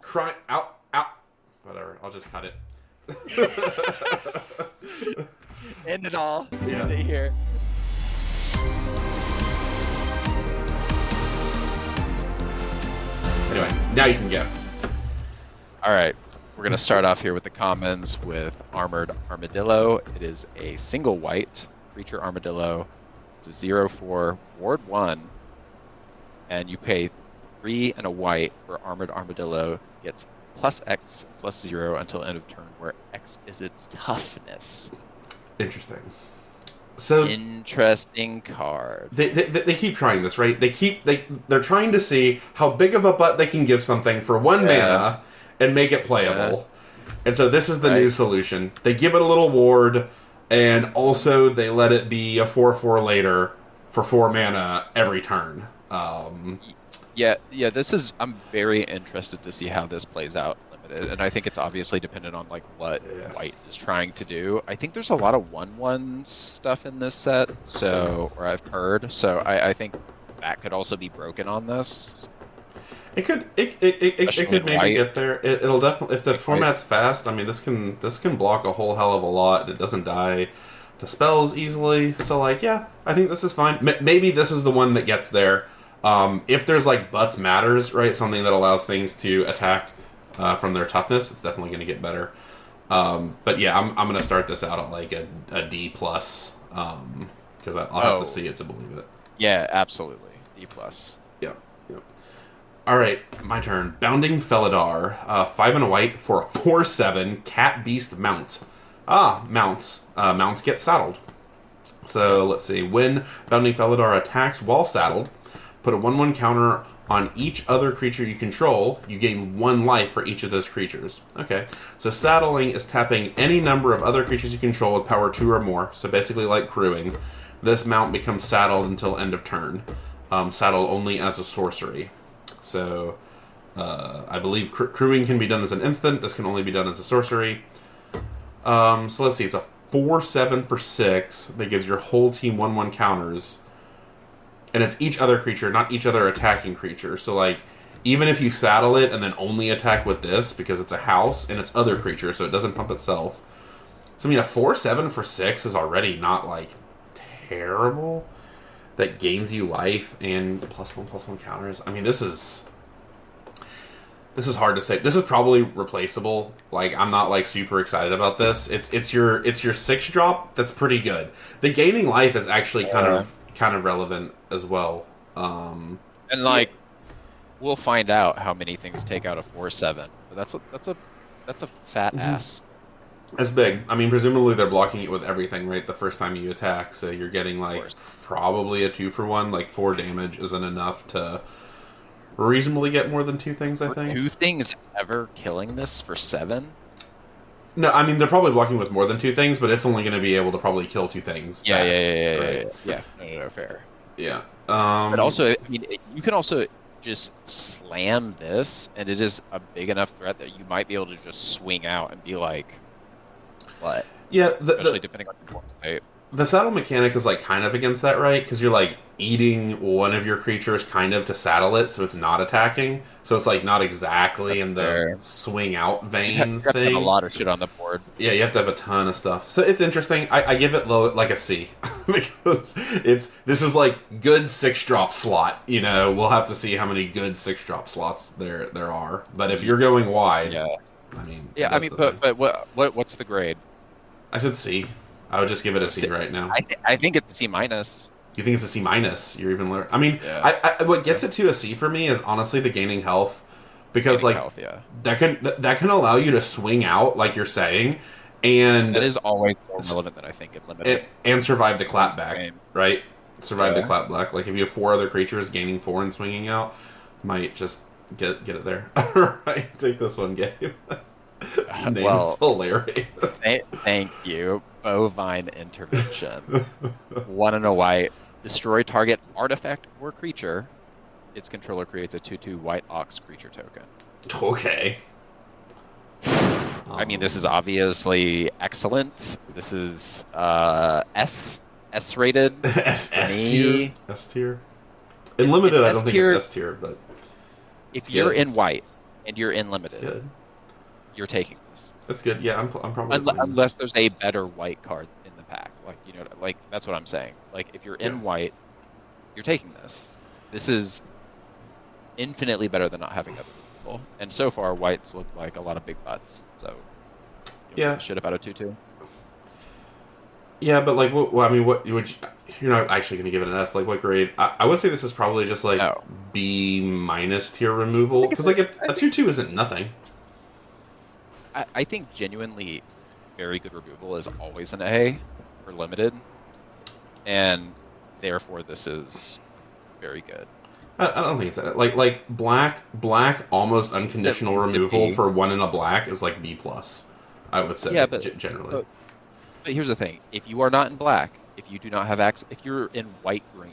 Cry out. Whatever. I'll just cut it. End it all. Yeah. End it here. Anyway, now you can go. All right. We're going to start off here with the commons with Armored Armadillo. It is a single white creature armadillo. It's a 0/4 ward 1. And you pay 3 and a white for Armored Armadillo. Gets +X +0 until end of turn, where X is its toughness. Interesting. So interesting card. They keep trying this, right? They're trying to see how big of a butt they can give something for 1 mana and make it playable. And so this is the new solution. They give it a little ward, and also they let it be a 4/4 later for 4 mana every turn. This is. I'm very interested to see how this plays out limited, and I think it's obviously dependent on like what White is trying to do. I think there's a lot of 1/1 stuff in this set, or I've heard. So I think that could also be broken on this. It could maybe get there. It'll definitely, if the format's fast. I mean, this can block a whole hell of a lot. It doesn't die to spells easily. So like, yeah, I think this is fine. Maybe this is the one that gets there. If there's like Butts Matters, right, something that allows things to attack from their toughness, it's definitely going to get better. But yeah, I'm going to start this out at like a D plus because I'll have to see it to believe it. Yeah, absolutely, D plus. Yep. All right, my turn. Bounding Felidar, 5 and a white for a 4/7 cat beast mount. Mounts. Mounts get saddled. So let's see. When Bounding Felidar attacks while saddled, put a 1/1 counter on each other creature you control. You gain 1 life for each of those creatures. Okay. So saddling is tapping any number of other creatures you control with power 2 or more. So basically like crewing. This mount becomes saddled until end of turn. Saddle only as a sorcery. So I believe crewing can be done as an instant. This can only be done as a sorcery. So let's see. It's a 4/7 for 6 that gives your whole team 1/1 counters. And it's each other creature, not each other attacking creature. So, like, even if you saddle it and then only attack with this, because it's a house and it's other creature, so it doesn't pump itself. So, I mean, a 4/7 for 6 is already not, like, terrible. That gains you life and +1/+1 counters. I mean, this is hard to say. This is probably replaceable. Like, I'm not, like, super excited about this. It's your 6-drop that's pretty good. The gaining life is actually kind of relevant as well. And like, we'll find out how many things take out a 4/7. But that's a fat ass. That's big. I mean, presumably they're blocking it with everything, right? The first time you attack, so you're getting like probably a 2-for-1. Like 4 damage isn't enough to reasonably get more than 2 things. I think 2 things ever killing this for 7. No, I mean they're probably blocking with more than 2 things, but it's only going to be able to probably kill 2 things. Yeah. No, fair. Yeah. But also, I mean, you can also just slam this, and it is a big enough threat that you might be able to just swing out and be like, what? Yeah, especially depending on your state. The saddle mechanic is like kind of against that, right? Because you're like eating one of your creatures kind of to saddle it, so it's not attacking. So it's like not exactly in the swing out vein you have thing. To have a lot of shit on the board. Yeah, you have to have a ton of stuff. So it's interesting. I give it low, like a C because this is like good 6-drop slot. You know, we'll have to see how many good 6-drop slots there are. But if you're going wide, I mean, but what's the grade? I said C. I would just give it a C right now. I think it's a C minus. You think it's a C minus? You're even lower. I mean, what gets it to a C for me is honestly the gaining health, because that can allow you to swing out like you're saying, and that is always more relevant than I think it limited. And survive the clapback, right? Survive the clapback. Like if you have 4 other creatures gaining 4 and swinging out, might just get it there. All right, take this one, Gabe. His name is hilarious. Thank you. Bovine Intervention. 1 and a white. Destroy target artifact or creature. Its controller creates a 2/2 white ox creature token. Okay. I mean, this is obviously excellent. This is S rated. S tier. S tier. In limited, I don't think it's S tier, but if you're in white and you're in That's limited, good. you're taking this. That's good. Yeah, I'm probably playing Unless this. there's a better white card in the pack. Like, like that's what I'm saying. Like, if you're Yeah. in white, you're taking this. This is infinitely better than not having other people. And so far, whites look like a lot of big butts. So, Yeah. shit about a 2/2. Yeah, but like, I mean, what would you're not actually going to give it an S? Like, what grade? I would say this is probably just like No, B minus tier removal because like a 2/2 isn't nothing. I think genuinely very good removal is always an A for limited, and therefore this is very good. I don't think it's that. Like black almost unconditional At least a removal B. for 1 in a black is like B plus. I would say Yeah, but generally. but here's the thing: if you are not in black, if you do not have access, if you're in white green,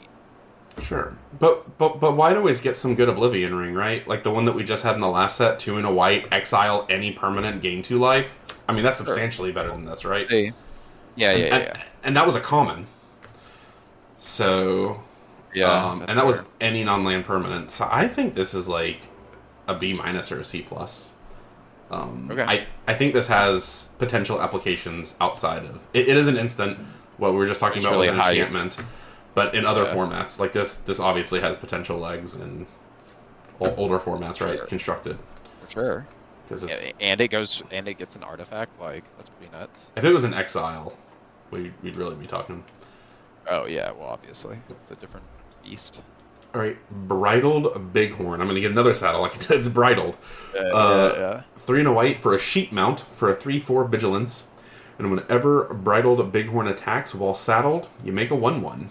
Sure, but white always gets some good Oblivion Ring, right? Like the one that we just had in the last set, 2 in a white, exile any permanent, gain 2 life. I mean, that's sure. substantially better than this, right? See, yeah. And that was a common. So, Yeah, and that was any non-land permanent. So I think this is like a B minus or a C plus. Okay. I think this has potential applications outside of it is an instant. What we were just talking It's about really was an high. enchantment, but in other Yeah. formats like this obviously has potential legs in older formats, right? Sure. Constructed For sure. because it's And it gets an artifact. Like, that's pretty nuts. if it was an exile, we'd really be talking. Oh yeah, well obviously it's a different beast. All right, bridled bighorn. I'm going to get another saddle. Like I said, it's bridled. Yeah. 3 and a white for a sheep mount for a 3/4 vigilance. And whenever bridled bighorn attacks while saddled, you make a 1/1.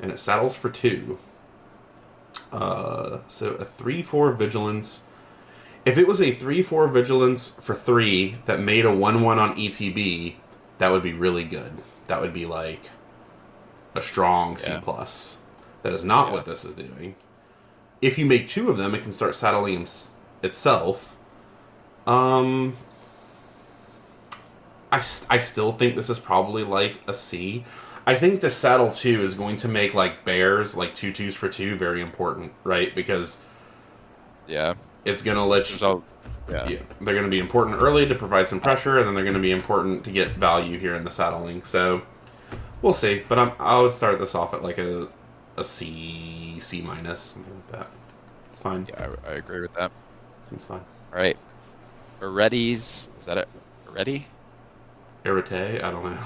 And it saddles for 2. So a 3/4 vigilance. If it was a 3/4 vigilance for 3 that made a 1/1 on ETB, that would be really good. That would be like a strong C+. plus. That is not what this is doing. If you make 2 of them, it can start saddling itself. I still think this is probably like a C. I think the saddle 2 is going to make like bears, like 2/2s for 2, very important, right? Because it's going to let you... Yeah, they're going to be important early to provide some pressure, and then they're going to be important to get value here in the saddling. So we'll see. But I would start this off at like a C minus, something like that. It's fine. Yeah, I agree with that. Seems fine. All right. Eretti's, is that it? Eretti? Arete? I don't know.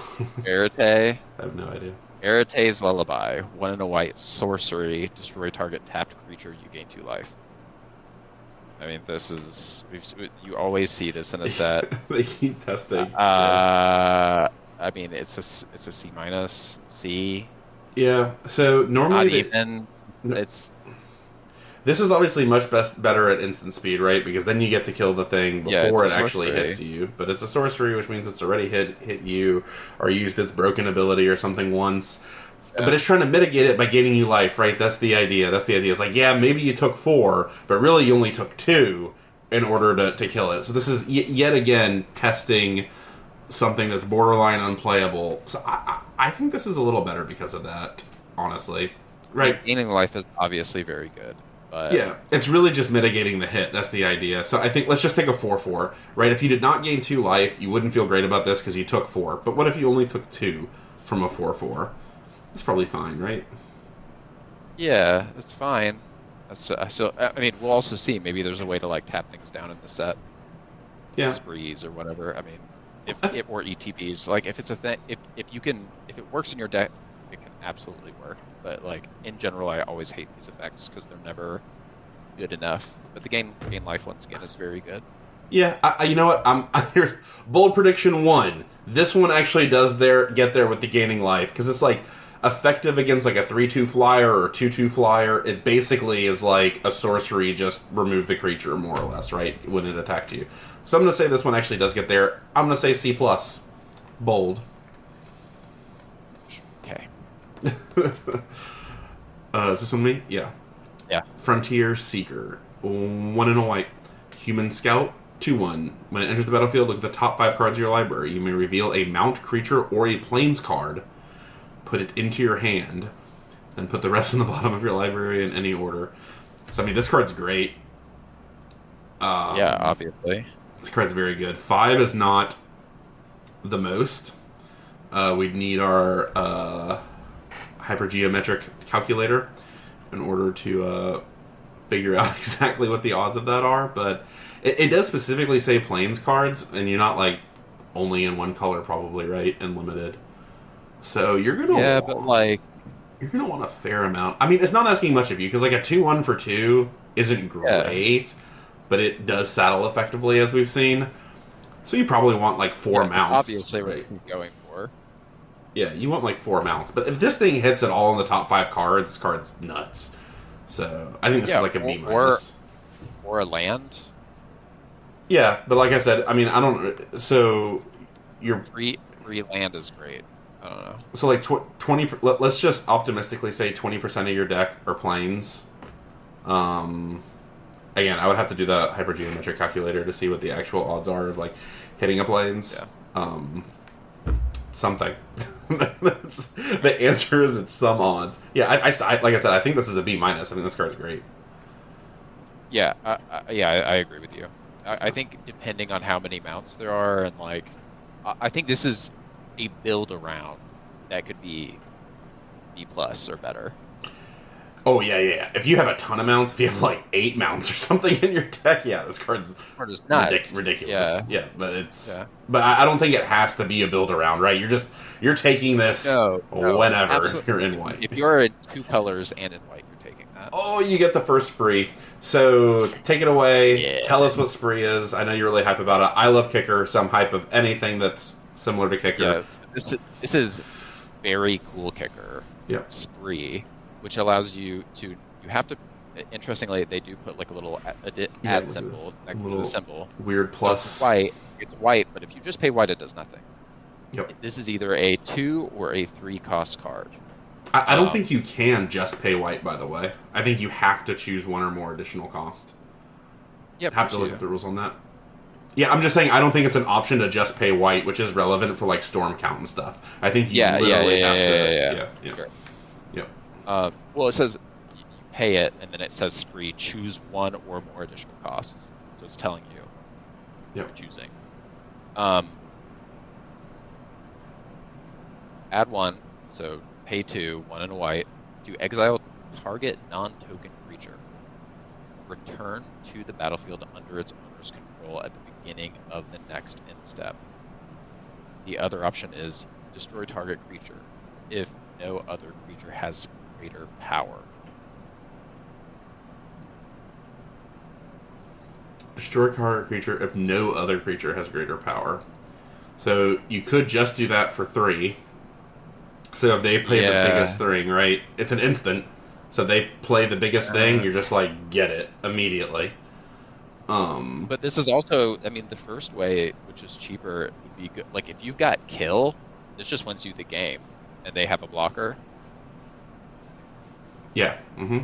Arete. I have no idea. Arete's Lullaby. 1 in a white sorcery. Destroy target tapped creature. You gain 2 life. I mean, this is... you always see this in a set. They keep testing. I mean, it's a C minus, C. Yeah. So normally... Not even. It's... This is obviously much better at instant speed, right? Because then you get to kill the thing before it actually hits you. But it's a sorcery, which means it's already hit you, or used its broken ability or something once. Yeah. But it's trying to mitigate it by gaining you life, right? That's the idea. It's like, yeah, maybe you took 4, but really you only took 2 in order to kill it. So this is yet again testing something that's borderline unplayable. So I think this is a little better because of that, honestly. Right? Gaining life is obviously very good. But... yeah, it's really just mitigating the hit. That's the idea. So I think let's just take a 4/4, right? If you did not gain 2 life, you wouldn't feel great about this because you took 4. But what if you only took 2 from a 4/4? That's probably fine, right? Yeah, it's fine. So I mean, we'll also see. Maybe there's a way to like tap things down in the set. Yeah, sprees or whatever. I mean, if it or ETBs, like if it's a thing, if it works in your deck, it can absolutely work. But like in general, I always hate these effects because they're never good enough. But the gain life once again is very good. Yeah, you know what? Here's bold prediction 1. This one actually does get there with the gaining life because it's like effective against like a 3/2 flyer or 2/2 flyer. It basically is like a sorcery, just remove the creature more or less, right? When it attacked you. So I'm gonna say this one actually does get there. I'm gonna say C plus, bold. Okay. Is this one me? Yeah. Yeah. Frontier Seeker. 1 in a white. Human Scout. 2/1. When it enters the battlefield, look at the top 5 cards of your library. You may reveal a mount, creature, or a plains card. Put it into your hand. Then put the rest in the bottom of your library in any order. So, I mean, this card's great. Yeah, obviously. This card's very good. 5 is not the most. We'd need our hypergeometric calculator in order to figure out exactly what the odds of that are, but it does specifically say planes cards, and you're not like only in one color probably, right? And limited. So you're gonna you're gonna want a fair amount. I mean, it's not asking much of you because like a 2-1 for 2 isn't great, but it does saddle effectively as we've seen. So you probably want like 4 mounts. Obviously, right? what you're going for. Yeah, you want like 4 mounts. But if this thing hits at all in the top 5 cards, this card's nuts. So I think this is like a B minus. Or a land. Yeah, but like I said, I mean, I don't. So you're Free land is great. I don't know. So like 20. Let's just optimistically say 20% of your deck are planes. Again, I would have to do the hypergeometric calculator to see what the actual odds are of like hitting a planes. Yeah. Something. The answer is it's some odds. Yeah, I like I said, I think this is a B minus. I think this card's great. Yeah, I agree with you. I think depending on how many mounts there are, and like, I think this is a build around that could be B plus or better. Oh yeah. If you have a ton of mounts, if you have like 8 mounts or something in your deck, yeah, this card's ridiculous. Yeah, but it's. Yeah. But I don't think it has to be a build around, right? You're taking this whenever absolutely. You're in white. If you're in 2 colors and in white, you're taking that. Oh, you get the first spree. So take it away. Yeah. Tell us what spree is. I know you're really hype about it. I love kicker, so I'm hype of anything that's similar to kicker. Yeah, this is very cool kicker. Yep. Spree, which allows you to. You have to. Interestingly, they do put like a little add symbol next to the symbol. Weird plus. So it's white, but if you just pay white, it does nothing. Yep. This is either a 2 or a 3 cost card. I don't think you can just pay white, by the way. I think you have to choose 1 or more additional cost. Yep. Have to look at the rules on that. Yeah, I'm just saying I don't think it's an option to just pay white, which is relevant for like storm count and stuff. I think you literally have to. Yeah. Sure. Yep. Well, it says you pay it, and then it says spree. Choose 1 or more additional costs. So it's telling you you're choosing. Add 1. So pay 2, 1 in white. To exile target non-token creature. Return to the battlefield under its owner's control at the beginning of the next end step. The other option is destroy target creature if no other creature has greater power. Destroy target creature if no other creature has greater power. So you could just do that for 3. So if they play the biggest thing, right? It's an instant. So they play the biggest thing, you're just like, get it immediately. But this is also, I mean, the first way, which is cheaper, would be good. Like if you've got kill, this just wins you the game, and they have a blocker. Yeah. Mm-hmm.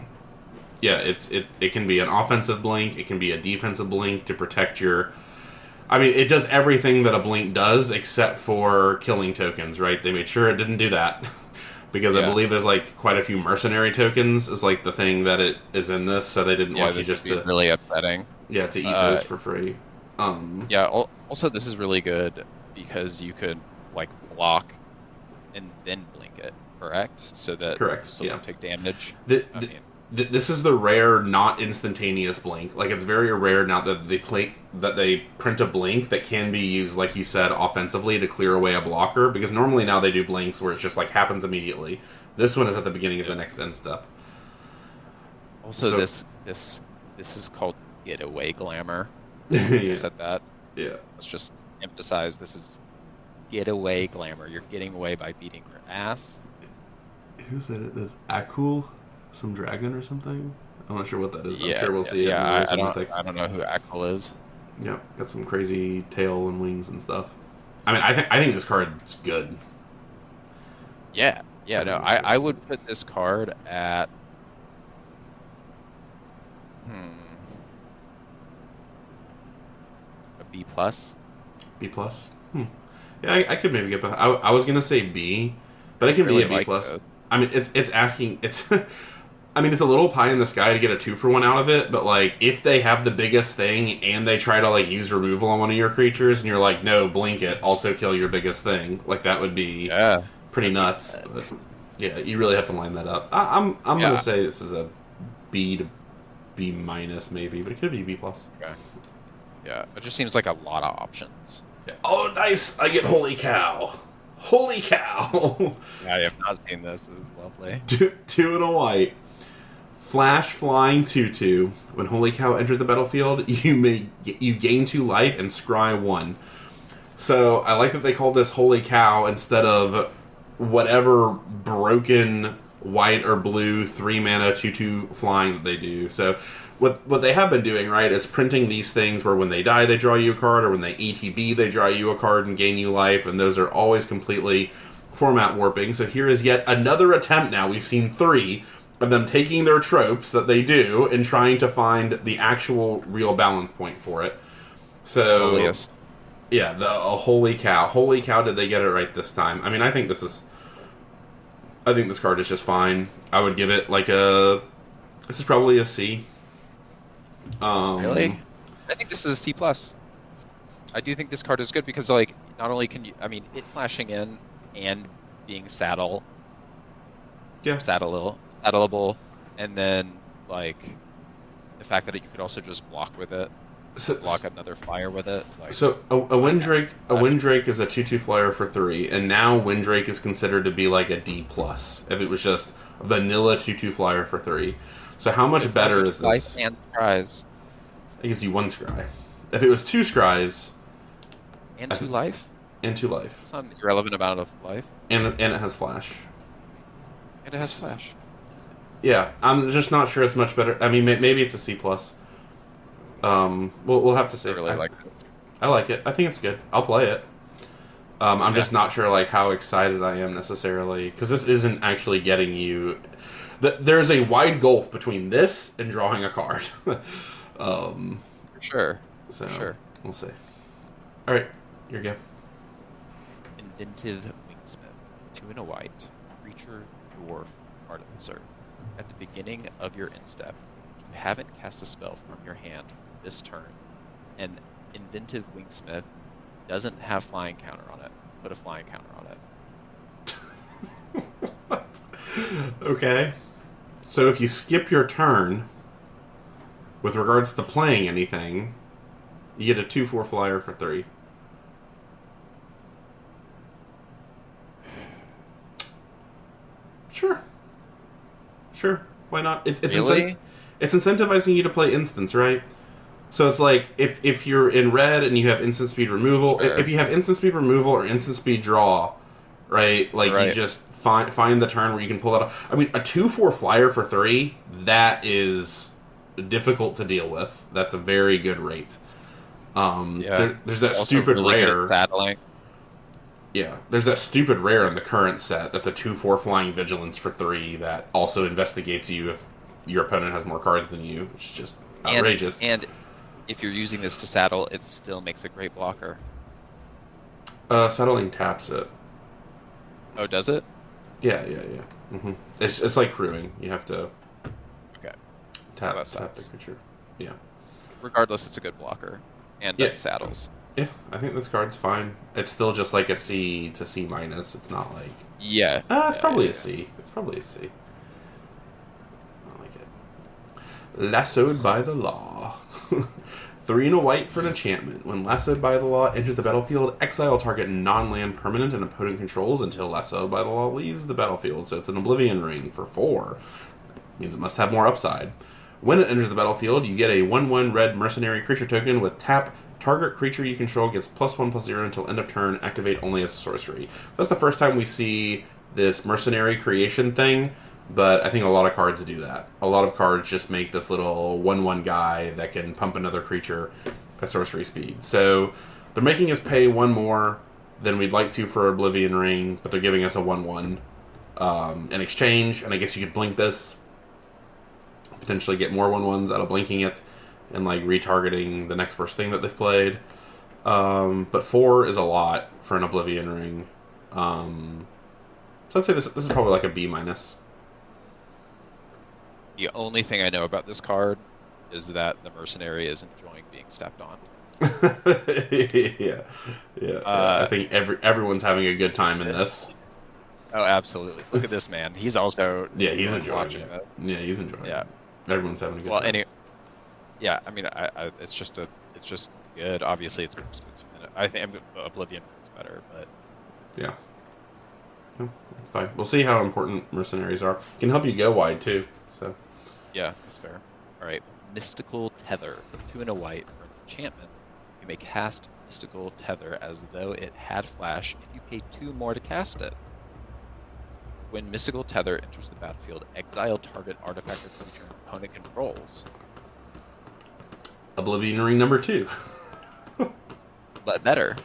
Yeah. It can be an offensive blink. It can be a defensive blink to protect your. I mean, it does everything that a blink does except for killing tokens, right? They made sure it didn't do that. Because I believe there's like quite a few mercenary tokens is like the thing that it is in this, so they didn't want you just to really upsetting. Yeah, to eat those for free. Yeah. Also, this is really good because you could like block and then blink it, correct? So that someone take damage. This is the rare, not instantaneous blink. Like it's very rare now that they print a blink that can be used, like you said, offensively to clear away a blocker. Because normally now they do blinks where it just like happens immediately. This one is at the beginning of the next end step. Also, this is called getaway glamour. You said that. Yeah. Let's just emphasize this is getaway glamour. You're getting away by beating your ass. Who said it? That's Akul? Some dragon or something? I'm not sure what that is. I'm sure we'll see it. I don't know who Akul is. Yeah, got some crazy tail and wings and stuff. I mean, I think this card's good. Yeah. I would put this card at a B plus. B plus. Yeah, I could maybe get behind. I was gonna say B, but it can be a B plus. I mean, it's asking. It's I mean, it's a little pie in the sky to get a 2-for-1 out of it, but, like, if they have the biggest thing and they try to, like, use removal on one of your creatures and you're like, no, blink it, also kill your biggest thing, like, that would be pretty nuts. But, yeah, you really have to line that up. I'm going to say this is a B to B minus, maybe, but it could be B plus. Okay. Yeah, it just seems like a lot of options. Yeah. Oh, nice! I get Holy Cow. Holy Cow! Yeah, I have not seen this. This is lovely. 2 and a white. Flash flying 2/2. When Holy Cow enters the battlefield, you gain 2 life and scry 1. So I like that they call this Holy Cow instead of whatever broken white or blue 3 mana 2/2 flying that they do. So what they have been doing, right, is printing these things where when they die they draw you a card, or when they ETB they draw you a card and gain you life, and those are always completely format warping. So here is yet another attempt now. We've seen 3 of them taking their tropes that they do and trying to find the actual real balance point for it. So, Holiest. Yeah, Holy Cow. Holy Cow, did they get it right this time? I mean, I think this card is just fine. I would give it like this is probably a C. Really? I think this is a C+. I do think this card is good because, like, not only can you, I mean, it flashing in and being saddleable, and then, like, the fact that you could also just block with it, block another flyer with it. Like, so a Windrake is a 2/2 flyer for 3, and now Windrake is considered to be like a D+, if it was just vanilla 2/2 flyer for 3. So how much better is this? Life and scries. It gives you 1 scry. If it was 2 scries... And 2 life? And 2 life. It's not an irrelevant amount of life. And it has flash. And it has flash. Yeah, I'm just not sure it's much better. I mean, maybe it's a C+. We'll have to see. I really like this. I like it. I think it's good. I'll play it. I'm just not sure like how excited I am necessarily, because this isn't actually getting you... There's a wide gulf between this and drawing a card. For sure. So, For sure. We'll see. Alright, here you go. Inventive Wingsmith. 2 and a white. Creature, dwarf, artificer. At the beginning of your instep, you haven't cast a spell from your hand this turn, and Inventive Wingsmith doesn't have flying counter on it. Put a flying counter on it. What? Okay. So if you skip your turn, with regards to playing anything, you get a 2/4 flyer for 3. Sure. Why not? It's Really? It's incentivizing you to play instants, right? So it's like if you're in red and you have instant speed removal, Sure. if you have instant speed removal or instant speed draw, right? Like you just find the turn where you can pull it off. I mean, a 2/4 flyer for 3, that is difficult to deal with. That's a very good rate. There's that Also stupid really good at rare. saddling. Yeah, there's that stupid rare in the current set that's a 2/4 flying vigilance for 3 that also investigates you if your opponent has more cards than you, which is just outrageous. And if you're using this to saddle, it still makes a great blocker. Settling taps it. Oh, does it? Yeah. Mm-hmm. It's like crewing. You have to tap the creature. Yeah. Regardless, it's a good blocker. And Yeah. saddles. Yeah, I think this card's fine. It's still just like a C to C minus. It's not like... Yeah. It's probably a C. It's probably a C. I like it. Lassoed by the Law. 3 and a white for an enchantment. When Lassoed by the Law enters the battlefield, exile target non-land permanent and opponent controls until Lassoed by the Law leaves the battlefield. So it's an Oblivion Ring for 4. Means it must have more upside. When it enters the battlefield, you get a 1/1 red mercenary creature token with tap. Target creature you control gets +1/+0 until end of turn. Activate only as a sorcery. That's the first time we see this mercenary creation thing, but I think a lot of cards do that. A lot of cards just make this little 1/1 guy that can pump another creature at sorcery speed. So they're making us pay 1 more than we'd like to for Oblivion Ring, but they're giving us a 1/1 in exchange, and I guess you could blink this. Potentially get more 1/1s out of blinking it and like retargeting the next first thing that they've played. But 4 is a lot for an Oblivion Ring. So I'd say this is probably like a B minus. The only thing I know about this card is that the mercenary is enjoying being stepped on. Yeah, yeah. I think everyone's having a good time in this. Oh, absolutely. Look at this man. He's also Yeah, he's enjoying enjoying watching it. this. Yeah, he's enjoying Yeah. it. Everyone's having a good Well, time. yeah. I mean, it's just good. Obviously, it's more expensive than it. I think Oblivion is better, but Yeah. No, it's fine. We'll see how important mercenaries are. Can help you go wide too. So yeah, that's fair. All right. Mystical Tether. 2 and a white for an enchantment. You may cast Mystical Tether as though it had flash if you pay 2 more to cast it. When Mystical Tether enters the battlefield, exile target artifact or creature an opponent controls. Oblivion Ring number 2. But better.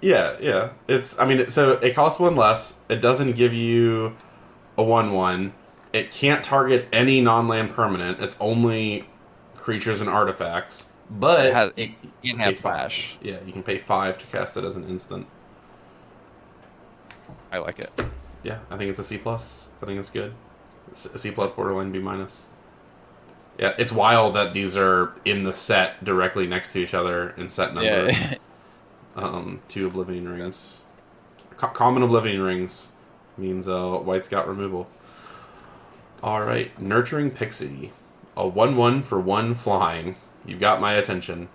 Yeah, yeah. It's. I mean, so it costs 1 less. It doesn't give you a 1/1. It can't target any non-land permanent. It's only creatures and artifacts. But It you can can pay have flash. 5. Yeah, you can pay 5 to cast it as an instant. I like it. Yeah, I think it's a C plus. I think it's good. It's a C plus, borderline B minus. Yeah, it's wild that these are in the set directly next to each other in set number. Yeah. 2 Oblivion Rings. Common Oblivion Rings means white's got removal. Alright, Nurturing Pixie. A 1/1 for 1 flying. You've got my attention.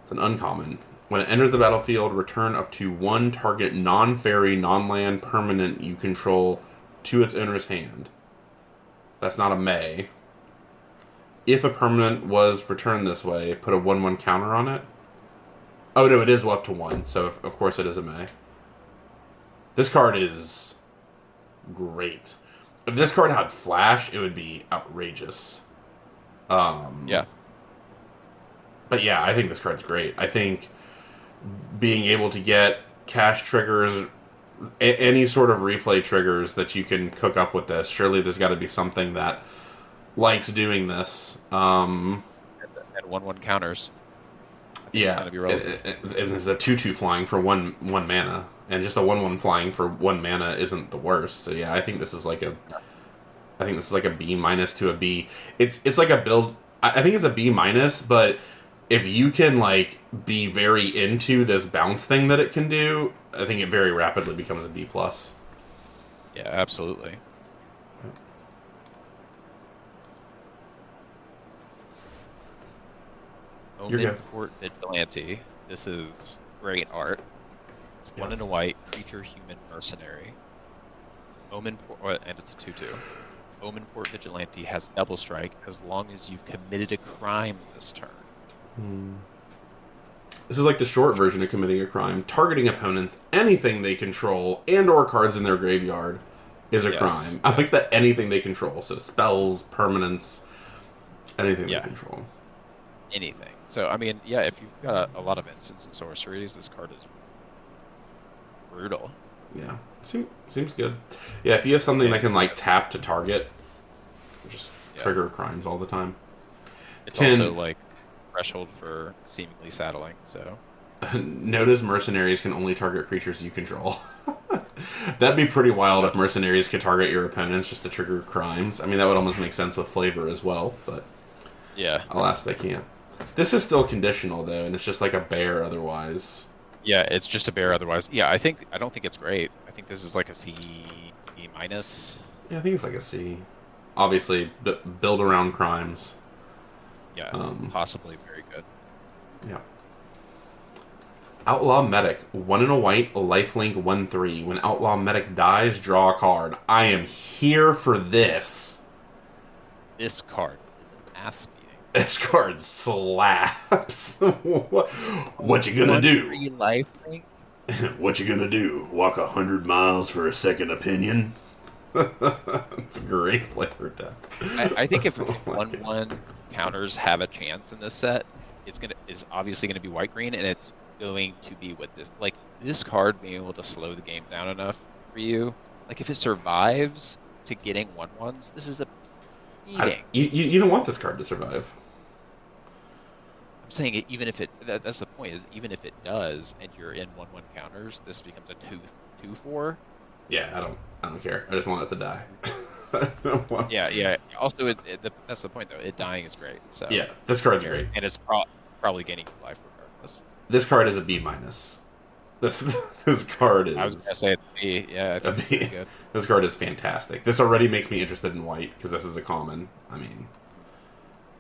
It's an uncommon. When it enters the battlefield, return up to 1 target non-fairy, non-land permanent you control to its owner's hand. That's not a may. If a permanent was returned this way, put a 1/1 counter on it. Oh no, it is up to 1, so of course it is a may. This card is great. If this card had flash, it would be outrageous. Yeah. But yeah, I think this card's great. I think being able to get cash triggers, any sort of replay triggers that you can cook up with this, surely there's got to be something that likes doing this. And 1/1 counters. Yeah, It's gonna be relevant. it's a 2/2 flying for one mana, and just a 1/1 flying for 1 mana isn't the worst. So yeah, I think this is like a B minus to a B. It's like a build. I think it's a B minus, but if you can like be very into this bounce thing that it can do, I think it very rapidly becomes a B plus. Yeah, absolutely. You're good. Port Vigilante. This is great art. It's 1 and a white, creature, human, mercenary. And it's 2/2. Omen Port Vigilante has double strike as long as you've committed a crime this turn. This is like the short version of committing a crime. Targeting opponents, anything they control, and or cards in their graveyard is a crime. I like that anything they control. So spells, permanents, anything they control. Anything. So, I mean, yeah, if you've got a lot of instants and sorceries, this card is brutal. Yeah. Seems good. Yeah, if you have something that can, like, tap to target, just trigger crimes all the time. It's also, like, threshold for seemingly saddling, so... Notice mercenaries can only target creatures you control. That'd be pretty wild if mercenaries could target your opponents just to trigger crimes. I mean, that would almost make sense with flavor as well, but... Yeah. Alas, they can't. This is still conditional, though, and it's just like a bear otherwise. Yeah, it's just a bear otherwise. Yeah, I don't think it's great. I think this is like a C minus. Yeah, I think it's like a C. Obviously, build around crimes. Yeah, possibly very good. Yeah. Outlaw Medic, 1 and a white, lifelink 1/3. When Outlaw Medic dies, draw a card. I am here for this. This card is an ass beating. This card slaps. What you gonna do? Lifelink? What you gonna do? Walk 100 miles for a second opinion? It's a great flavor text. I think if 1/1 counters have a chance in this set, it's obviously gonna be white green, and it's going to be with this card being able to slow the game down enough for you. Like if it survives to getting 1/1s, this is a beating. You don't want this card to survive. I'm saying even if that's the point, is even if it does and you're in 1/1 counters, this becomes a 2/4. Yeah, I don't care. I just want it to die. Yeah. Also, that's the point, though. It dying is great. So Yeah, this card's great. and it's probably gaining life regardless. This card is a B minus. This this card I was gonna is say it's B. Yeah, I a think it's B. pretty good. This card is fantastic. This already makes me interested in white because this is a common. I mean,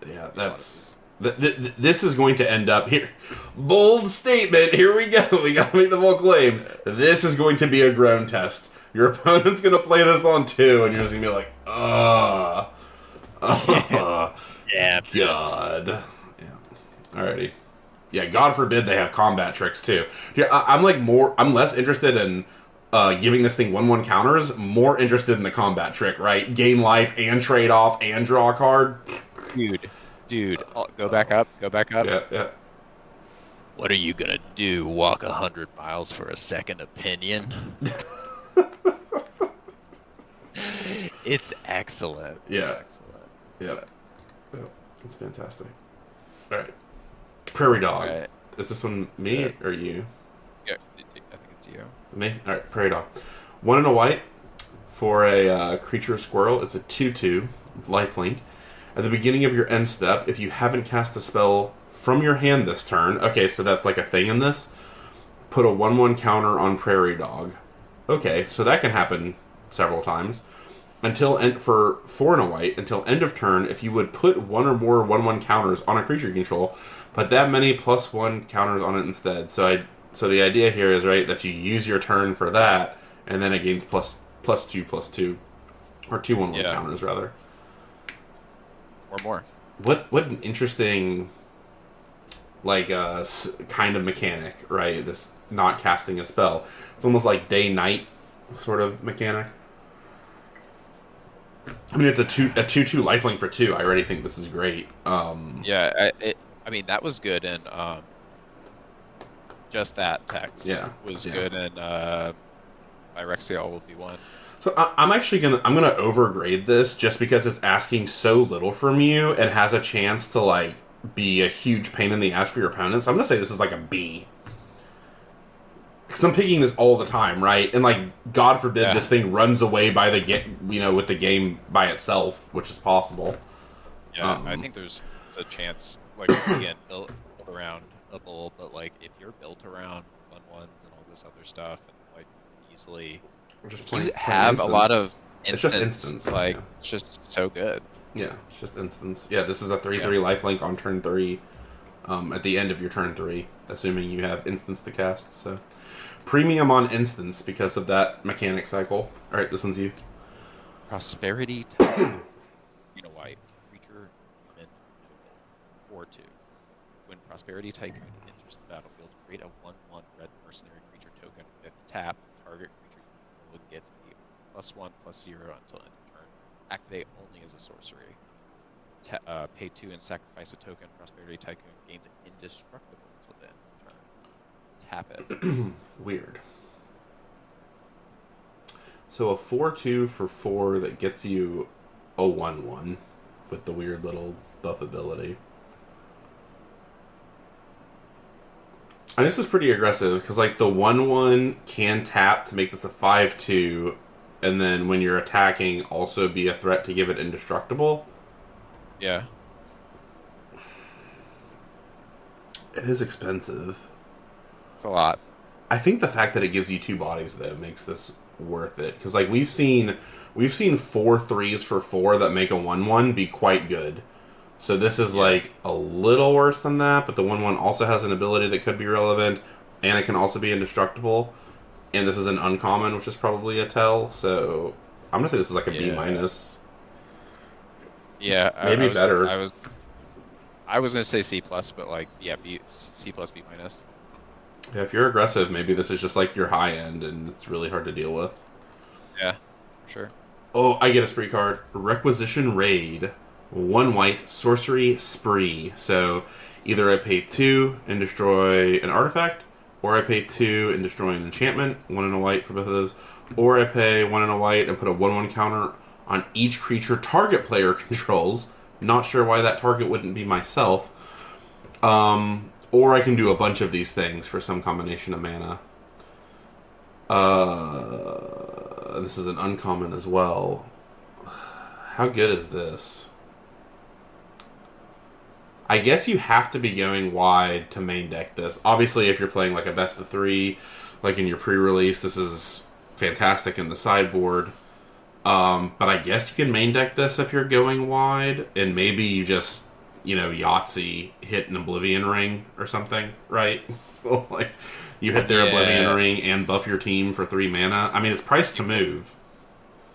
yeah, that's this is going to end up here. Bold statement. Here we go. We got to make the bold claims. This is going to be a grown test. Your opponent's going to play this on 2, and you're just going to be like, Yeah, God. Yeah. Alrighty. Yeah, God forbid they have combat tricks too. Yeah, I'm less interested in giving this thing 1/1 counters, more interested in the combat trick, right? Gain life and trade off and draw a card. Dude, go back up. Yeah. What are you gonna do? Walk 100 miles for a second opinion? It's excellent. Yeah. It's excellent. Yeah. It's fantastic. Alright. Prairie Dog. All right. Is this one me or you? Yeah, I think it's you. Me? Alright, Prairie Dog. 1 and a white for a creature squirrel. It's a 2/2 lifelink. At the beginning of your end step, if you haven't cast a spell from your hand this turn, okay, so that's like a thing in this, put a 1/1 counter on Prairie Dog. Okay, so that can happen several times. For 4 and a white, until end of turn, if you would put 1 or more 1/1 counters on a creature you control, put that many +1 counters on it instead. So the idea here is, right, that you use your turn for that, and then it gains +2/+2, or 2 1/1 counters rather. Or more. What an interesting, like, kind of mechanic, right? This not casting a spell. It's almost like day-night sort of mechanic. I mean, it's a 2/2 lifelink for 2. I already think this is great. Yeah, I mean, that was good in just that text. Yeah, was yeah. good in Phyrexia will be 1. So I'm gonna overgrade this just because it's asking so little from you and has a chance to like be a huge pain in the ass for your opponents. I'm gonna say this is like a B. Because I'm picking this all the time, right? And like, God forbid this thing runs away by with the game by itself, which is possible. Yeah, I think there's a chance, like, again, built around a bull, but like if you're built around 1/1s and all this other stuff, and like easily, We're just you have a lot of instance, it's just instance, like it's just so good. Yeah, it's just instance. Yeah, this is a 3/3 lifelink on turn 3. At the end of your turn 3, assuming you have instance to cast. So premium on instance because of that mechanic cycle. All right, this one's you. Prosperity Tycoon. White creature human token 4/2. When Prosperity Tycoon enters the battlefield, create a 1/1 red mercenary creature token with tap. Target creature you control gets a +1/+0 until end of turn. Activate only as a sorcery. Pay 2 and sacrifice a token. Prosperity Tycoon gains indestructible until the end of turn. Tap it. Weird. So a 4/2 for 4 that gets you a 1/1 with the weird little buff ability. And this is pretty aggressive because like the 1/1 can tap to make this a 5/2, and then when you're attacking, also be a threat to give it indestructible. Yeah. It is expensive. It's a lot. I think the fact that it gives you 2 bodies though makes this worth it, because like we've seen 4 3s for 4 that make a 1/1 be quite good. So this is like a little worse than that, but the 1/1 also has an ability that could be relevant, and it can also be indestructible. And this is an uncommon, which is probably a tell. So I'm gonna say this is like a B minus. Yeah, maybe better. I was gonna say C plus, but like C plus B minus. Yeah, if you're aggressive, maybe this is just like your high end, and it's really hard to deal with. Yeah, sure. Oh, I get a spree card. Requisition Raid. 1 white, sorcery spree. So either I pay 2 and destroy an artifact, or I pay 2 and destroy an enchantment, 1 and a white for both of those, or I pay 1 and a white and put a 1/1 counter on each creature target player controls. Not sure why that target wouldn't be myself. Or I can do a bunch of these things for some combination of mana. This is an uncommon as well. How good is this? I guess you have to be going wide to main deck this. Obviously, if you're playing like a best of 3, like in your pre-release, this is fantastic in the sideboard. But I guess you can main deck this if you're going wide, and maybe you just, Yahtzee hit an Oblivion Ring or something, right? Like, you hit their Oblivion Ring and buff your team for 3 mana. I mean, it's priced to move.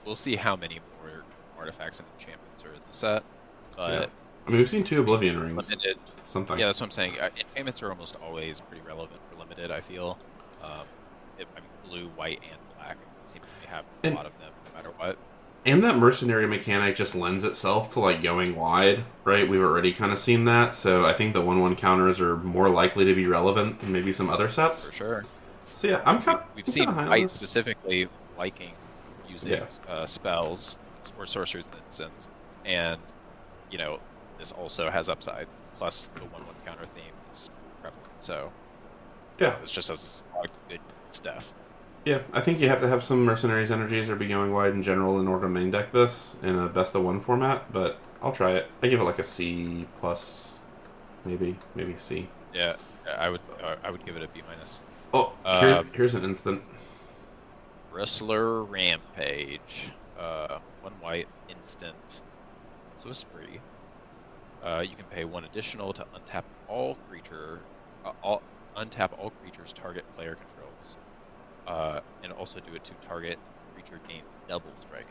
We'll see how many more artifacts and enchantments are in the set, but... Yeah. I mean, we've seen 2 Oblivion Rings. Limited. Something. Yeah, that's what I'm saying. Enchantments are almost always pretty relevant for limited, I feel. Blue, white, and black seem to have a lot of them, no matter what. And that mercenary mechanic just lends itself to, like, going wide, right? We've already kind of seen that, so I think the 1/1 counters are more likely to be relevant than maybe some other sets. For sure. So yeah, I'm kind of... We've seen white specifically liking using spells or sorceries in that sense, and, this also has upside, plus the 1/1 counter theme is prevalent, so... Yeah. It's just a lot of good stuff. Yeah, I think you have to have some Mercenaries energies or be going wide in general in order to main deck this in a best of 1 format, but I'll try it. I give it like a C plus, maybe C. Yeah, I would give it a B minus. Oh, here's an instant. Wrestler Rampage, 1 white instant. So it's free. You can pay 1 additional to untap all creatures target player controls. And also do it to target creature gains double strike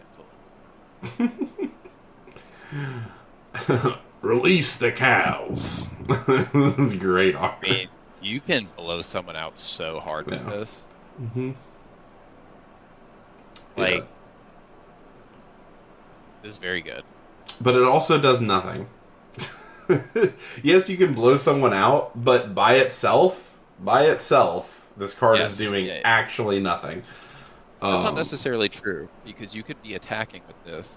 until... Release the cows. This is great art. I mean, you can blow someone out so hard with this. Mm-hmm. Like, this is very good. But it also does nothing. Yes, you can blow someone out, but by itself, this card is doing actually nothing. That's not necessarily true, because you could be attacking with this,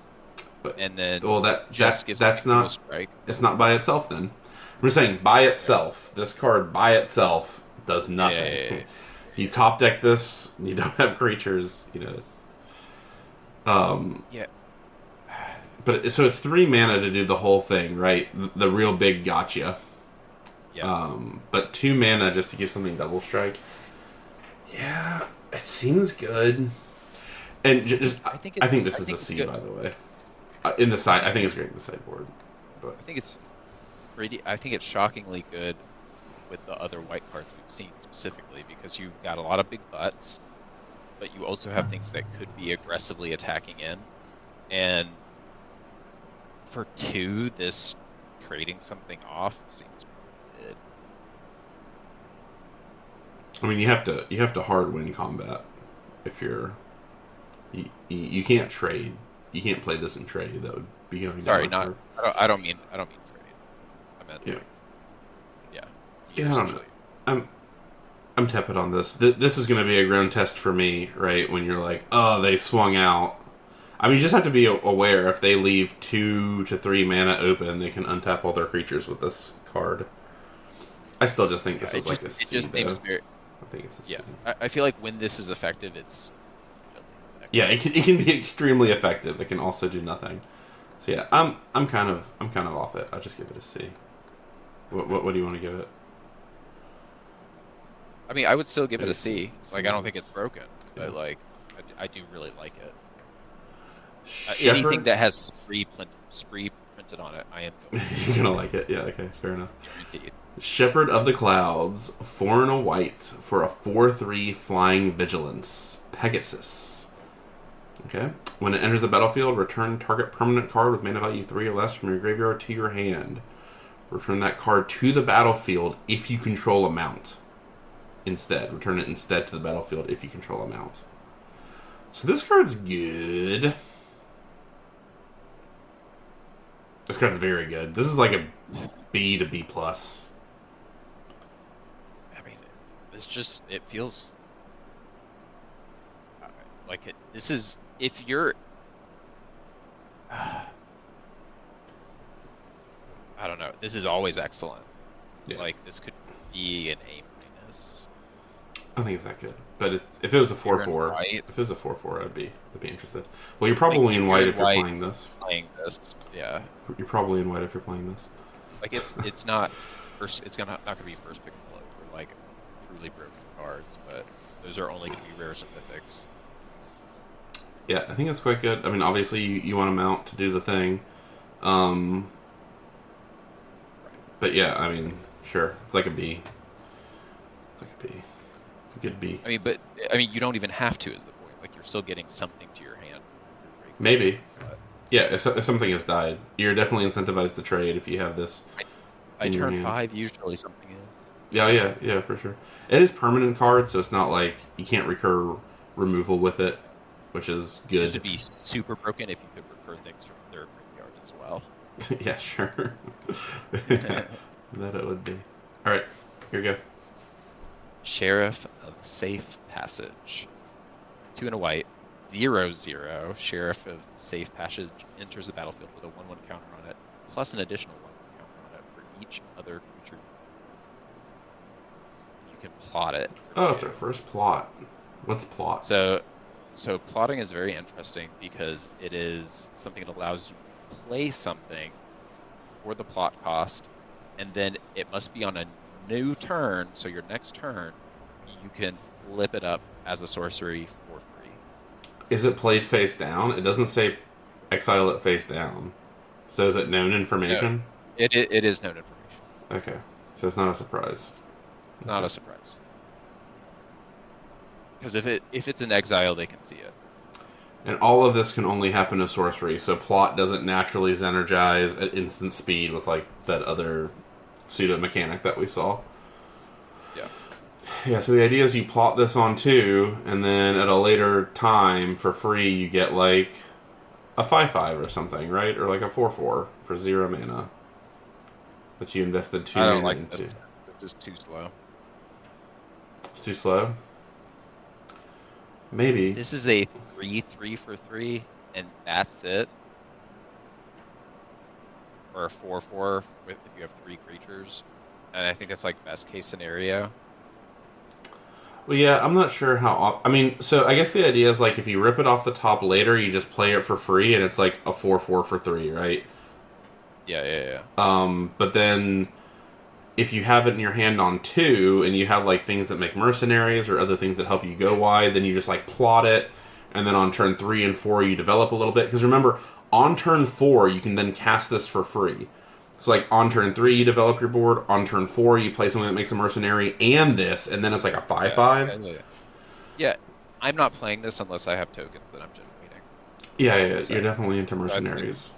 and then that's not strike. It's not by itself. Then I'm just saying, by itself, this card by itself does nothing. Yeah. You top deck this, and you don't have creatures. Yeah. But so it's 3 mana to do the whole thing, right? The real big gotcha. Yeah. But 2 mana just to give something double strike. Yeah, it seems good. And I think this is a C, by the way. In the side, I think it's great in the sideboard. But I think it's pretty. I think it's shockingly good with the other white cards we've seen specifically, because you've got a lot of big butts, but you also have things that could be aggressively attacking in, and for 2, this trading something off seems good. I mean, you have to hard win combat if you can't trade. You can't play this in trade. That would be going. Sorry, not. I don't mean trade. I meant I don't know. I'm tepid on this. This is going to be a ground test for me, right? When you're like, oh, they swung out. I mean, you just have to be aware if they leave 2 to 3 mana open, they can untap all their creatures with this card. I still just think this is like a C. I think it's a C. I feel like when this is effective, it's... Yeah, it can be extremely effective. It can also do nothing. So yeah, I'm kind of off it. I'll just give it a C. What do you want to give it? I mean, I would still give it a C. Like, I don't think it's broken, but like, I do really like it. Anything that has spree printed on it, I am. You're gonna like it, yeah. Okay, fair enough. Guaranteed. Shepherd of the Clouds, 4 and a white for a 4/3 flying vigilance, Pegasus. Okay. When it enters the battlefield, return target permanent card with mana value 3 or less from your graveyard to your hand. Return that card to the battlefield if you control a mount. Instead, return it instead to the battlefield if you control a mount. So this card's good. This card's very good. This is like a B to B plus. I mean, it feels like it. This is, if you're, I don't know. This is always excellent. Yeah. Like, this could be an A minus. I don't think it's that good. But if it was a You're in 4/4, white. if it was a 4/4, I'd be interested. Well, you're probably Like, in if white you're if you're white playing this. playing this, yeah. You're probably in white if you're playing this. Like it's not first. It's not gonna be first pick blood for like truly broken cards, but those are only gonna be rares and mythics. Yeah, I think it's quite good. I mean, obviously you want to mount to do the thing. But yeah, I mean, sure. It's like a B. It's like a B. It's a good B. I mean, you don't even have to is the point. Like you're still getting something to your hand. Maybe. But Yeah, if something has died, you're definitely incentivized to trade if you have this. I in your turn hand. 5 usually something is. Yeah, for sure. It is permanent card, so it's not like you can't recur removal with it, which is This good. would be super broken if you could recur things from their graveyard as well. Yeah, sure. That it would be. All right, here we go. Sheriff of Safe Passage. 2 and a white. 0/0. Sheriff of Safe Passage enters the battlefield with a 1/1 counter on it, plus an additional 1/1 counter on it for each other creature. You can plot it. Oh, it's our first plot. What's plot? So plotting is very interesting because it is something that allows you to play something for the plot cost, and then it must be on a new turn, so your next turn, you can flip it up as a sorcery for free. Is it played face down? It doesn't say exile it face down. So is it known information? No, it is known information. Okay, so it's not a surprise. It's not a surprise. Because if it's an exile, they can see it. And all of this can only happen to sorcery, so plot doesn't naturally Zenergize at instant speed with like that other pseudo mechanic that we saw. Yeah. Yeah, so the idea is you plot this on 2, and then at a later time for free you get like a 5/5 or something, right? Or like a 4/4 for 0 mana that you invested 2 I mana don't like into. this. This is too slow. It's too slow? Maybe. This is a 3/3 for 3, and that's it. Or a 4/4 with if you have 3 creatures, and I think that's like best case scenario. Well, yeah, I'm not sure how... I mean, so I guess the idea is like if you rip it off the top later, you just play it for free, and it's like a 4/4 for 3, right? Yeah. But then if you have it in your hand on 2, and you have like things that make mercenaries or other things that help you go wide, then you just like plot it, and then on turn 3 and 4 you develop a little bit. Because remember, on turn 4 you can then cast this for free. So like on turn 3 you develop your board, on turn 4 you play something that makes a mercenary and this, and then it's like a 5/5. Yeah, I'm not playing this unless I have tokens that I'm generating. Yeah, So, you're definitely into mercenaries.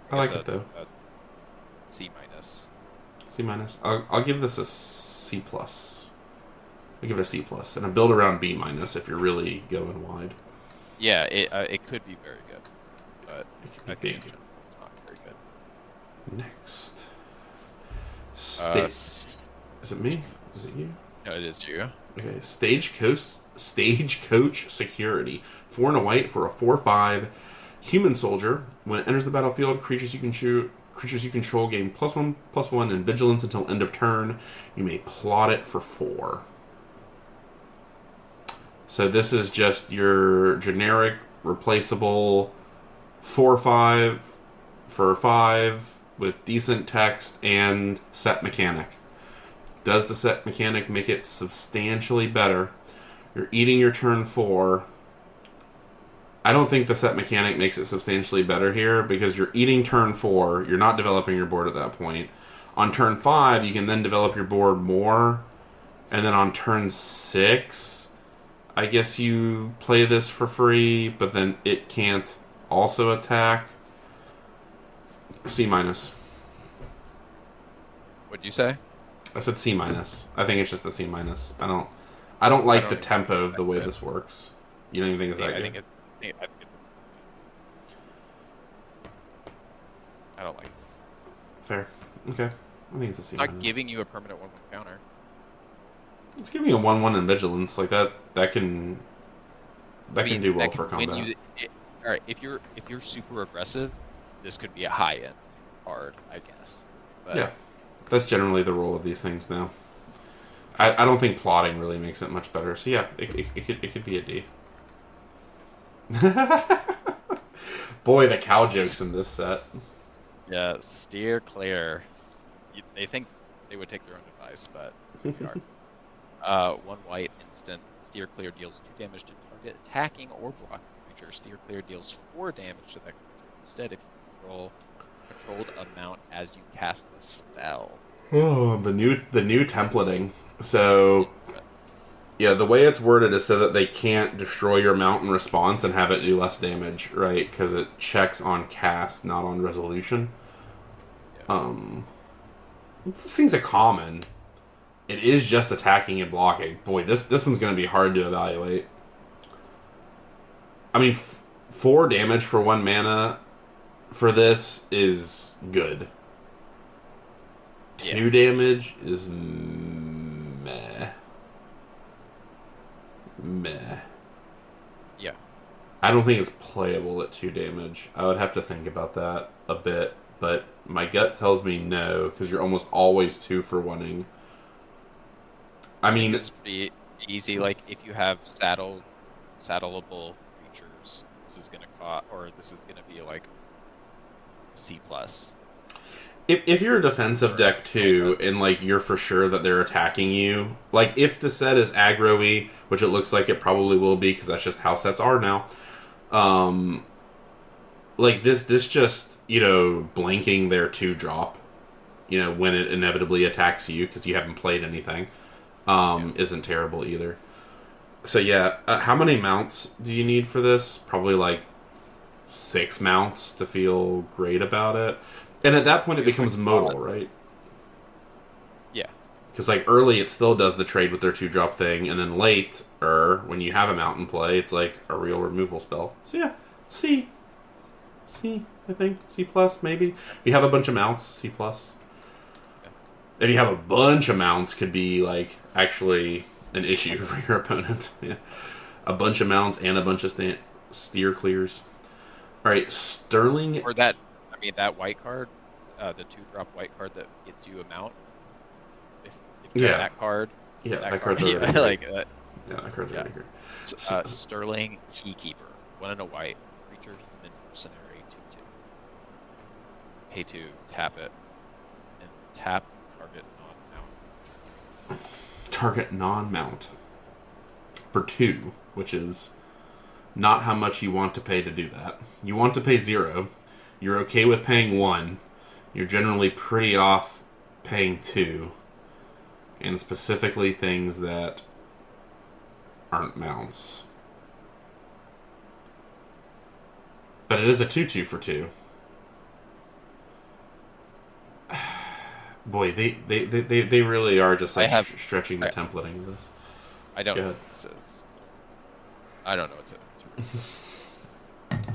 I like it though. C minus. C minus. I'll give this a C plus. I'll give it a C plus, and a build around B minus if you're really going wide. Yeah, it could be very good, but It could I be think big. it's not very good. Next. Is it me? Is it you? No, it is you. Okay, Stagecoach Security. 4 and a white for a 4/5 human soldier. When it enters the battlefield, creatures you control gain +1/+1 and vigilance until end of turn. You may plot it for 4. So this is just your generic replaceable 4/5 for 5 with decent text and set mechanic. Does the set mechanic make it substantially better? You're eating your turn 4. I don't think the set mechanic makes it substantially better here because you're eating turn 4. You're not developing your board at that point. On turn 5, you can then develop your board more. And then on turn 6, I guess you play this for free, but then it can't also attack. C minus. What'd you say? I said C minus. I think it's just the C minus. I don't like the tempo of the way this works. You don't even think it's that good? I don't like this. Fair. Okay. I think it's a C minus. Not giving you a permanent 1/1 counter. It's giving you a 1/1 in vigilance. Like that can do well for combat. All right, if you're super aggressive, this could be a high end card, I guess. But yeah, that's generally the role of these things now. I don't think plotting really makes it much better. So yeah, it could be a D. Boy, the cow jokes in this set. Yeah, steer clear. They think they would take their own advice, but here we are. One white instant. Steer clear deals 2 damage to target attacking or blocking creature. Steer clear deals 4 damage to that creature. Instead, if you control controlled amount as you cast the spell. Oh, the new templating. So yeah, the way it's worded is so that they can't destroy your mount in response and have it do less damage, right? Because it checks on cast, not on resolution. Yeah. This thing's a common. It is just attacking and blocking. Boy, this one's going to be hard to evaluate. I mean, 4 damage for 1 mana for this is good. 2 damage is meh. Yeah. I don't think it's playable at 2 damage. I would have to think about that a bit, but my gut tells me no, because you're almost always 2 for 1-ing. I mean, this is pretty easy. Like if you have saddleable creatures, this is gonna be like C plus. If you're a defensive deck too, and like you're for sure that they're attacking you, like if the set is aggro-y, which it looks like it probably will be because that's just how sets are now. Like this just blanking their 2-drop, when it inevitably attacks you because you haven't played anything, isn't terrible either. So yeah, how many mounts do you need for this? Probably like 6 mounts to feel great about it. And at that point, it becomes modal, right? Yeah. Because like early, it still does the trade with their 2-drop thing, and then late, when you have a mount in play, it's like a real removal spell. So yeah, C, I think C plus maybe. If you have a bunch of mounts, C plus. Yeah. If you have a bunch of mounts, could be like actually an issue for your opponent. Yeah, a bunch of mounts and a bunch of steer clears. All right, Sterling. Or that white card, the 2-drop white card that gets you a mount. If you have that card. Yeah, that card's already yeah, like that. Yeah, that card's already here. Sterling Keykeeper, 1 and a white, creature, human, mercenary, 2/2. Pay 2, tap it, and tap target non-mount. Target non-mount for 2, which is not how much you want to pay to do that. You want to pay 0. You're okay with paying 1. You're generally pretty off paying 2. And specifically things that aren't mounts. But it is a 2/2 for 2. Boy, they really are just like stretching the templating of this. I don't know what this is. I don't know what to read this.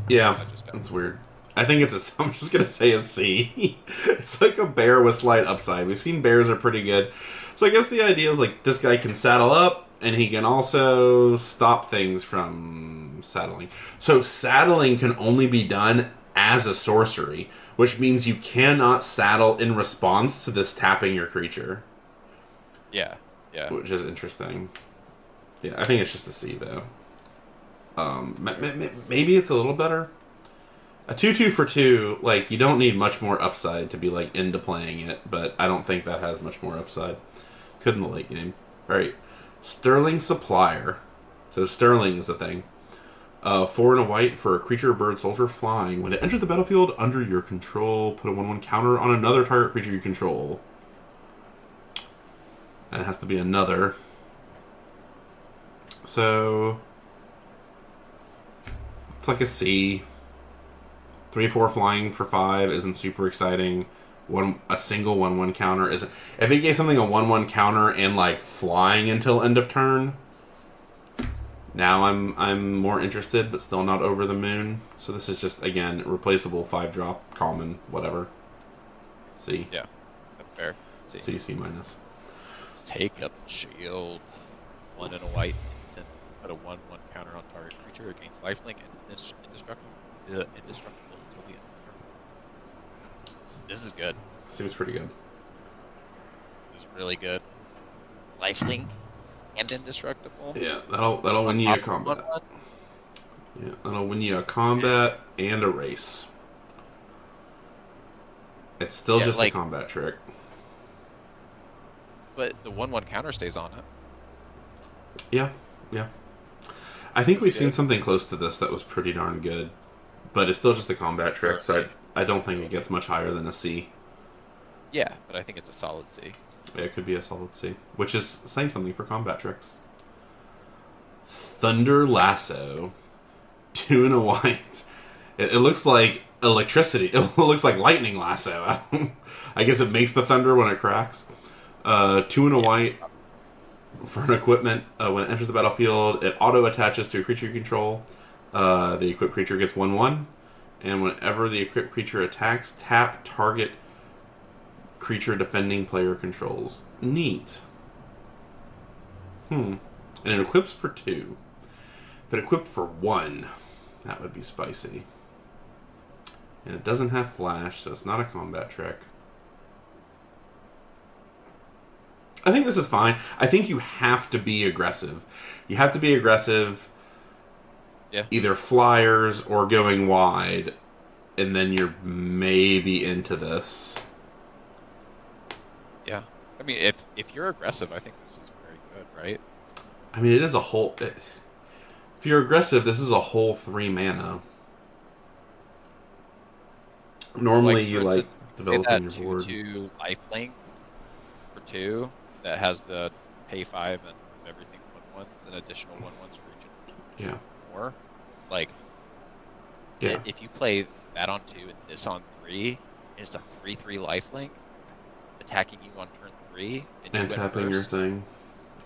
Yeah, that's weird. I think I'm just going to say a C. It's like a bear with slight upside. We've seen bears are pretty good. So I guess the idea is like this guy can saddle up, and he can also stop things from saddling. So saddling can only be done as a sorcery, which means you cannot saddle in response to this tapping your creature. Yeah. Which is interesting. Yeah, I think it's just a C, though. Maybe it's a little better. A 2/2 for 2, like, you don't need much more upside to be, like, into playing it, but I don't think that has much more upside. Could in the late game. Alright. Sterling Supplier. So Sterling is a thing. 4 and a white for a creature, bird, soldier, flying. When it enters the battlefield under your control, put a 1/1 counter on another target creature you control. And it has to be another. So it's like a C. 3/4 flying for 5 isn't super exciting. A single 1/1 counter isn't. If he gave something a 1/1 counter and like flying until end of turn, now I'm more interested, but still not over the moon. So this is just again replaceable 5-drop common whatever. C. Yeah, that's fair. C minus. Take up shield. 1 and a white instant. Put a 1/1 counter on target creature against lifelink and indestructible until the end of turn. This is good. Seems pretty good. This is really good. lifelink and indestructible. Yeah, that'll win you a combat. Yeah, that'll win you a combat and a race. It's still just a combat trick. But the 1/1 counter stays on it. Yeah. I think we've seen something close to this that was pretty darn good. But it's still just a combat trick, so I don't think it gets much higher than a C. Yeah, but I think it's a solid C. Yeah, it could be a solid C, which is saying something for combat tricks. Thunder Lasso. 2 and a white. It looks like electricity. It looks like lightning lasso. I guess it makes the thunder when it cracks. 2 and a white for an equipment. When it enters the battlefield, it auto-attaches to a creature you control. The equipped creature gets 1/1. And whenever the equipped creature attacks, tap target creature defending player controls. Neat. And it equips for 2. If it equipped for 1, that would be spicy. And it doesn't have flash, so it's not a combat trick. I think this is fine. I think you have to be aggressive. You have to be aggressive. Yeah. Either flyers or going wide, and then you're maybe into this. Yeah. I mean, if you're aggressive, I think this is very good, right? I mean, it is a whole... If you're aggressive, this is a whole 3 mana. Normally, you like developing your board. 2/2 lifelink for 2 that has the pay 5 and everything 1/1s and additional 1/1s for each more. Like, if you play that on 2 and this on 3, it's a 3/3 lifelink attacking you on turn 3 and tapping your thing.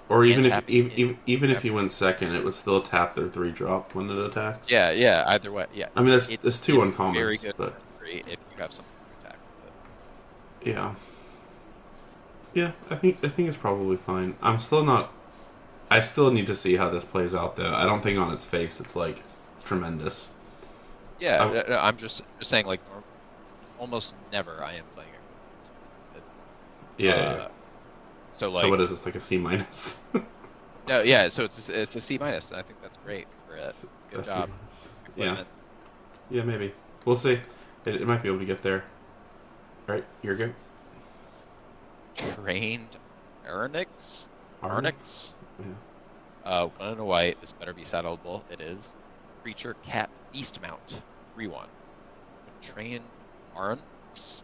Or even if you went second, it would still tap their 3-drop when it attacks. Yeah. Either way, yeah. I mean, that's 2 uncommons. Very good, but if you have something to attack with it. Yeah, I think it's probably fine. I'm still not. I still need to see how this plays out, though. I don't think on its face it's like tremendous. Yeah, I'm just saying, like, almost never I am playing it. Yeah. So what is this, like a C minus? No, yeah. So it's a C minus. I think that's great for it. Good job. Yeah, maybe we'll see. It might be able to get there. All right, you're good. Trained Arnix. Yeah. 1 and a white. This better be saddleable. It is. Creature cat beast mount. 3/1. Trained Arnix.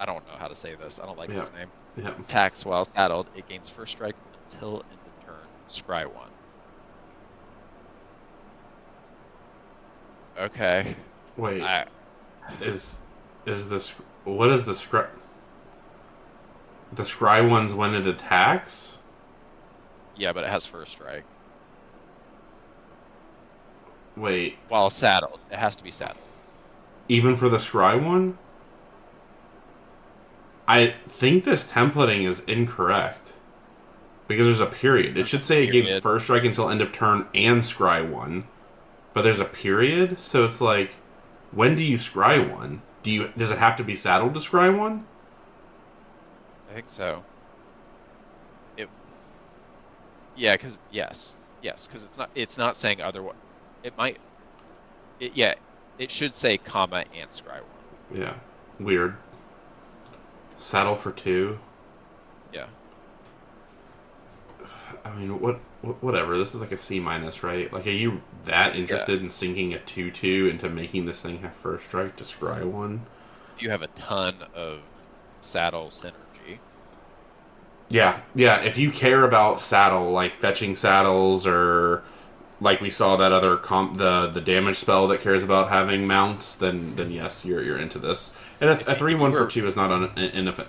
I don't know how to say this. I don't like this name. Yeah. Attacks while saddled. It gains first strike until end of turn. Scry 1. Okay. Wait. Is this... What is the scry... The scry one's when it attacks? Yeah, but it has first strike. Wait. While saddled. It has to be saddled. Even for the scry one? I think this templating is incorrect. Because there's a period. It should say it gains first strike until end of turn and scry 1. But there's a period, so it's like, when do you scry 1? Does it have to be saddled to scry 1? I think so. Because it's not saying otherwise. It might. It should say comma and scry 1. Yeah, weird. Saddle for 2. Yeah. I mean, whatever. This is like a C minus, right? Like, are you that interested in sinking a 2/2 into making this thing have first strike to scry 1? You have a ton of saddle synergy. Yeah. If you care about saddle, like fetching saddles, or like we saw that other the damage spell that cares about having mounts, then yes, you're into this. And a 3/1 for 2 is not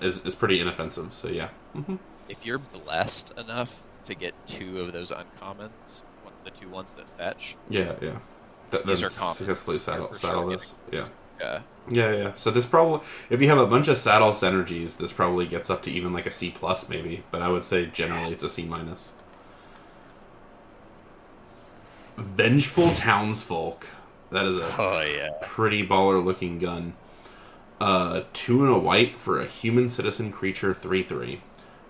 is pretty inoffensive. So yeah. Mm-hmm. If you're blessed enough to get 2 of those uncommons, the 2 ones that fetch. Yeah. These are common. Successfully saddle this. Yeah. Yeah. So this probably, if you have a bunch of saddle synergies, this probably gets up to even like a C plus maybe. But I would say generally it's a C minus. Vengeful Townsfolk. That is a pretty baller looking gun. 2 and a white for a human citizen creature 3/3.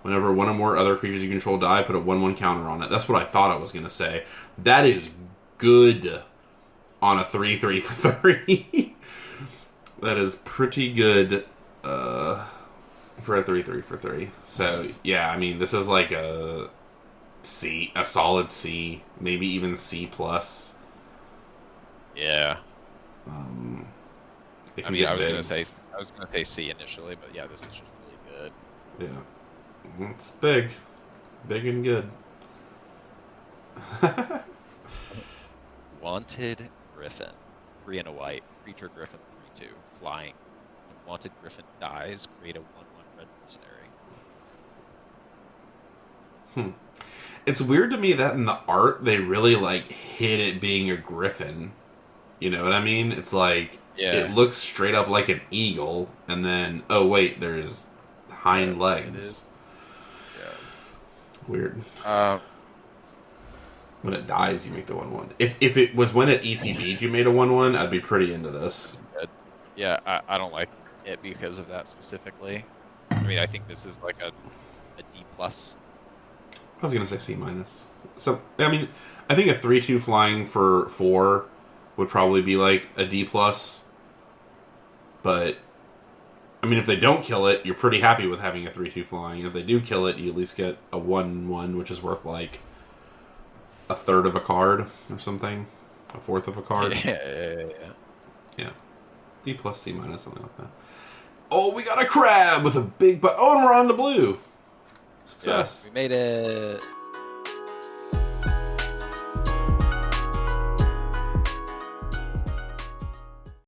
Whenever one or more other creatures you control die, put a 1/1 counter on it. That's what I thought I was going to say. That is good on a 3/3 for 3. That is pretty good for a 3/3 for 3. So, yeah, I mean, this is like a solid C, maybe even C+. Yeah. I mean, I was gonna say C initially, but yeah, this is just really good. Yeah, it's big and good. Wanted Griffin, 3 and a white, creature Griffin 3/2, flying. When Wanted Griffin dies, create a 1/1 red mercenary. It's weird to me that in the art they really like hid it being a griffin. You know what I mean? It's like it looks straight up like an eagle, and then oh wait, there's hind legs. Yeah. Weird. When it dies, you make the 1/1. If it was when it ETB'd, you made a 1/1, I'd be pretty into this. Yeah, I don't like it because of that specifically. I mean, I think this is like a D+. I was gonna say C-. So I mean, I think a 3/2 flying for 4 would probably be like a D+. But I mean, if they don't kill it, you're pretty happy with having a 3/2 flying. And if they do kill it, you at least get a 1/1, which is worth like a third of a card or something, a fourth of a card. Yeah. D+, C-, something like that. Oh, we got a crab with a big butt. Oh, and we're on the blue. Success. Yeah, we made it.